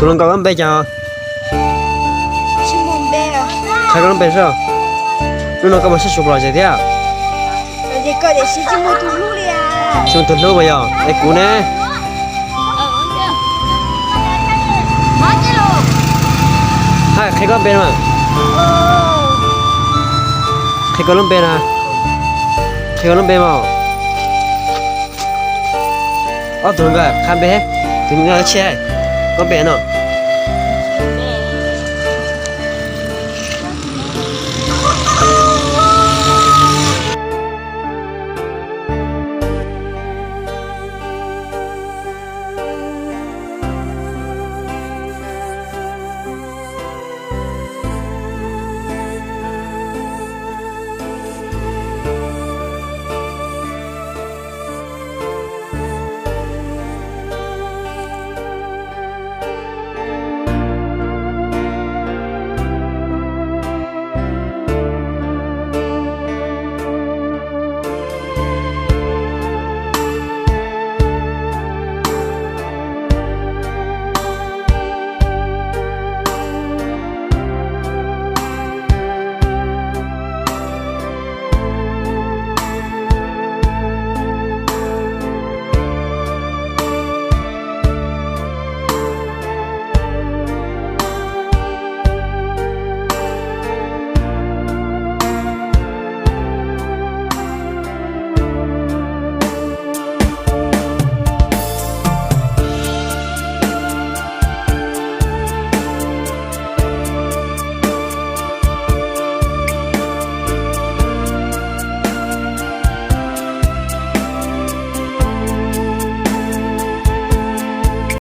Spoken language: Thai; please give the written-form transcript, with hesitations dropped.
กูลงกันไปจัง ชิมงเบล ใครก็ลงไปซะนู่นเราก็มาสู้ปลาเสีย เราจะก็ได้ชิมมูตุลูเลยอ่ะ ช่วงตัวรู้ไหมอ่ะไอ้กูเนี่ยใครก็เป็นมั้ง โอ้ ใครก็ลงเป็นนะใครก็ลงเป็นมั้งอ๋อตัวนึงก็ข้ามไปถึงก็เชี่ยก็เป็นเนาะ